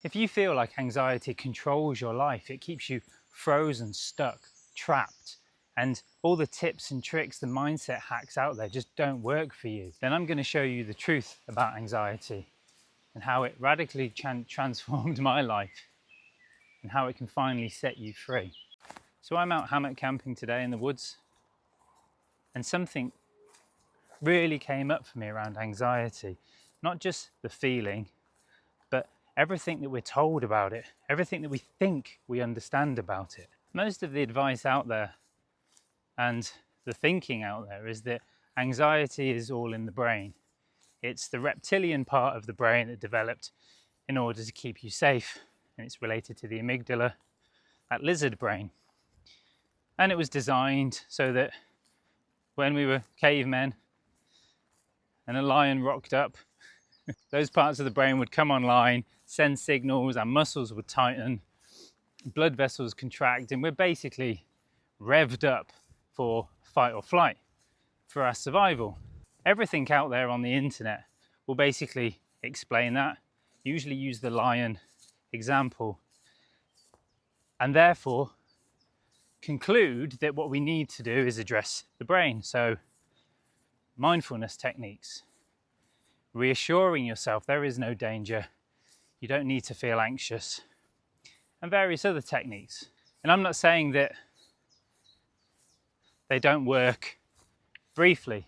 If you feel like anxiety controls your life, it keeps you frozen, stuck, trapped, and all the tips and tricks, the mindset hacks out there just don't work for you, then I'm going to show you the truth about anxiety and how it radically transformed my life and how it can finally set you free. So I'm out hammock camping today in the woods, and something really came up for me around anxiety. Not just the feeling, but everything that we're told about it, everything that we think we understand about it. Most of the advice out there and the thinking out there is that anxiety is all in the brain. It's the reptilian part of the brain that developed in order to keep you safe, and it's related to the amygdala, that lizard brain. And it was designed so that when we were cavemen and a lion rocked up, those parts of the brain would come online, send signals, our muscles would tighten, blood vessels contract, and we're basically revved up for fight or flight, for our survival. Everything out there on the internet will basically explain that, usually use the lion example, and therefore conclude that what we need to do is address the brain. So mindfulness techniques, reassuring yourself there is no danger, you don't need to feel anxious, and various other techniques. And I'm not saying that they don't work briefly,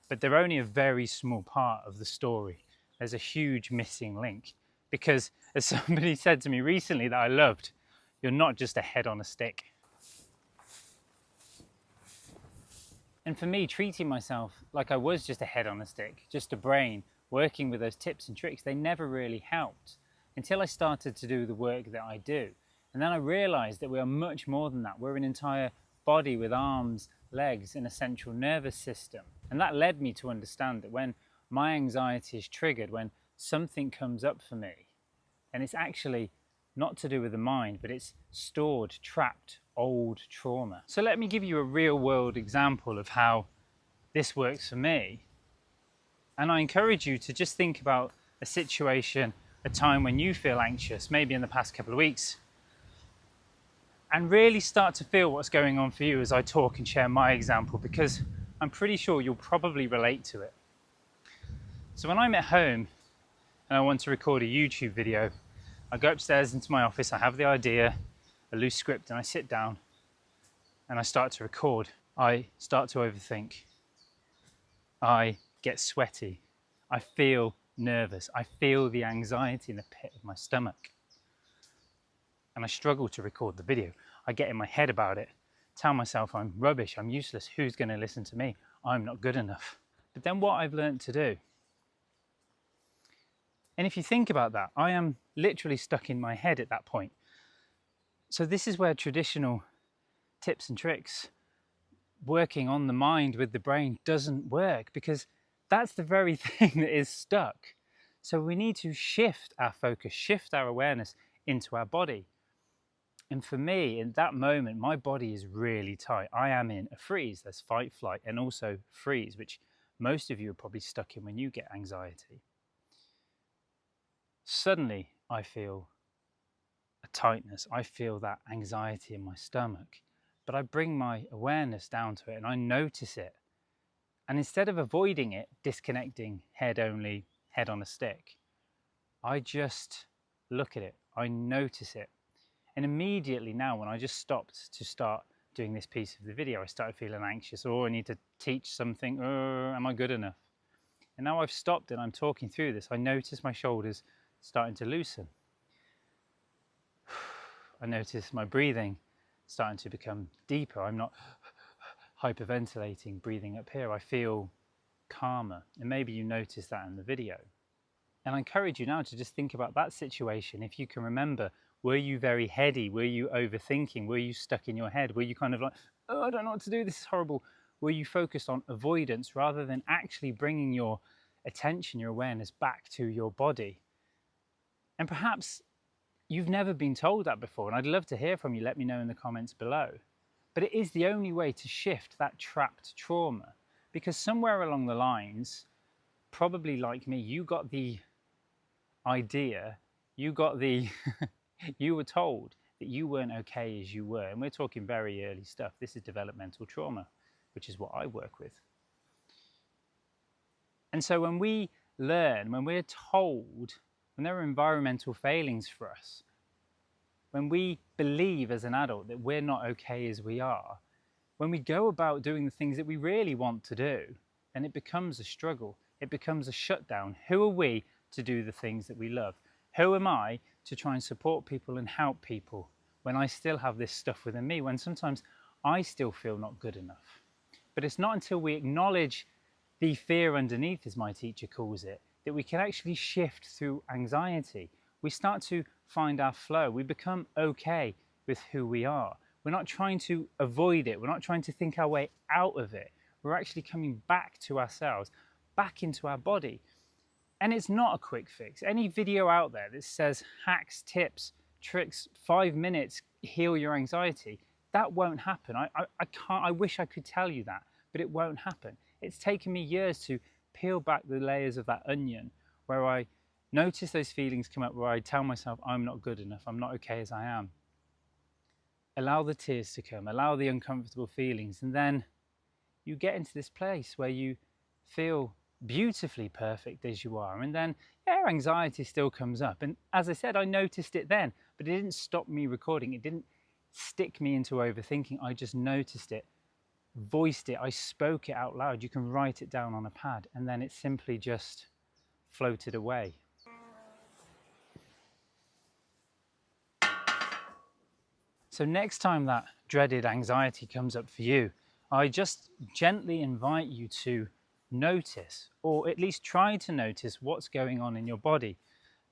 but they're only a very small part of the story. There's a huge missing link, because as somebody said to me recently that I loved, you're not just a head on a stick. And for me, treating myself like I was just a head on a stick, just a brain, working with those tips and tricks, they never really helped until I started to do the work that I do. And then I realized that we are much more than that. We're an entire body with arms, legs, and a central nervous system. And that led me to understand that when my anxiety is triggered, when something comes up for me, and it's actually not to do with the mind, but it's stored, trapped, old trauma. So let me give you a real world example of how this works for me. And I encourage you to just think about a situation, a time when you feel anxious, maybe in the past couple of weeks, and really start to feel what's going on for you as I talk and share my example, because I'm pretty sure you'll probably relate to it. So when I'm at home and I want to record a YouTube video, I go upstairs into my office, I have the idea, a loose script, and I sit down and I start to record. I start to overthink. I get sweaty. I feel nervous. I feel the anxiety in the pit of my stomach. And I struggle to record the video. I get in my head about it, tell myself I'm rubbish, I'm useless, who's going to listen to me? I'm not good enough. But then what I've learned to do, and if you think about that, I am literally stuck in my head at that point. So this is where traditional tips and tricks, working on the mind with the brain, doesn't work, because that's the very thing that is stuck. So we need to shift our focus, shift our awareness into our body. And for me, in that moment, my body is really tight. I am in a freeze. There's fight, flight, and also freeze, which most of you are probably stuck in when you get anxiety. Suddenly, I feel a tightness. I feel that anxiety in my stomach. But I bring my awareness down to it and I notice it. And instead of avoiding it, disconnecting, head only, head on a stick, I just look at it. I notice it. And immediately now, when I just stopped to start doing this piece of the video, I started feeling anxious. Oh, I need to teach something. Oh, am I good enough? And now I've stopped and I'm talking through this. I notice my shoulders starting to loosen. I notice my breathing starting to become deeper. I'm not hyperventilating, breathing up here. I feel calmer. And maybe you noticed that in the video. And I encourage you now to just think about that situation. If you can remember, were you very heady? Were you overthinking? Were you stuck in your head? Were you kind of like, oh, I don't know what to do, this is horrible? Were you focused on avoidance rather than actually bringing your attention, your awareness back to your body? And perhaps you've never been told that before, and I'd love to hear from you. Let me know in the comments below. But it is the only way to shift that trapped trauma, because somewhere along the lines, probably like me, you got the idea You got the, you were told that you weren't okay as you were. And we're talking very early stuff. This is developmental trauma, which is what I work with. And so when we learn, when we're told, when there are environmental failings for us, when we believe as an adult that we're not okay as we are, when we go about doing the things that we really want to do, then it becomes a struggle. It becomes a shutdown. Who are we to do the things that we love? Who am I to try and support people and help people when I still have this stuff within me, when sometimes I still feel not good enough? But it's not until we acknowledge the fear underneath, as my teacher calls it, that we can actually shift through anxiety. We start to find our flow. We become okay with who we are. We're not trying to avoid it. We're not trying to think our way out of it. We're actually coming back to ourselves, back into our body. And it's not a quick fix. Any video out there that says hacks, tips, tricks, 5 minutes, heal your anxiety, that won't happen. I wish I could tell you that, but it won't happen. It's taken me years to peel back the layers of that onion, where I notice those feelings come up, where I tell myself I'm not good enough, I'm not okay as I am. Allow the tears to come, allow the uncomfortable feelings, and then you get into this place where you feel beautifully perfect as you are. And then, yeah, anxiety still comes up. And as I said, I noticed it then, but it didn't stop me recording. It didn't stick me into overthinking. I just noticed it, voiced it, I spoke it out loud. You can write it down on a pad, and then it simply just floated away. So next time that dreaded anxiety comes up for you, I just gently invite you to notice, or at least try to notice, what's going on in your body.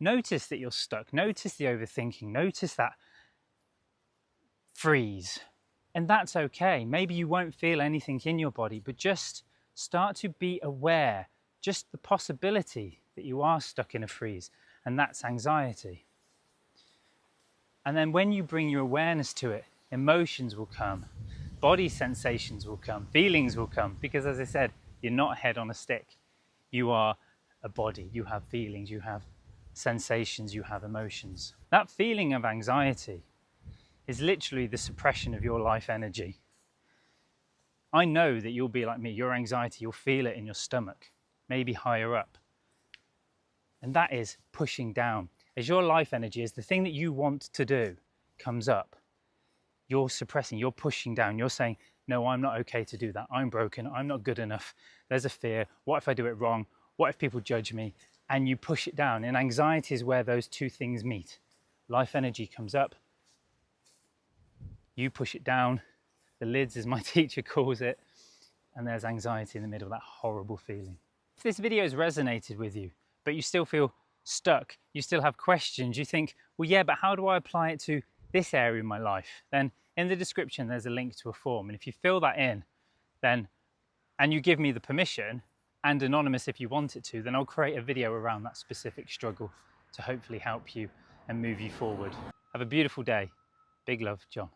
Notice that you're stuck, notice the overthinking, notice that freeze. And that's okay. Maybe you won't feel anything in your body, but just start to be aware, just the possibility that you are stuck in a freeze, and that's anxiety. And then when you bring your awareness to it, emotions will come, body sensations will come, feelings will come, because as I said, you're not a head on a stick. You are a body, you have feelings, you have sensations, you have emotions. That feeling of anxiety is literally the suppression of your life energy. I know that you'll be like me, your anxiety, you'll feel it in your stomach, maybe higher up. And that is pushing down. As your life energy, as the thing that you want to do comes up, you're suppressing, you're pushing down, you're saying, no, I'm not okay to do that. I'm broken, I'm not good enough. There's a fear. What if I do it wrong? What if people judge me? And you push it down. And anxiety is where those two things meet. Life energy comes up, you push it down, the lids, as my teacher calls it, and there's anxiety in the middle, that horrible feeling. If this video has resonated with you, but you still feel stuck, you still have questions, you think, well, yeah, but how do I apply it to this area in my life? Then in the description, there's a link to a form. And if you fill that in, then, and you give me the permission, and anonymous if you want it to, then I'll create a video around that specific struggle to hopefully help you and move you forward. Have a beautiful day. Big love, John.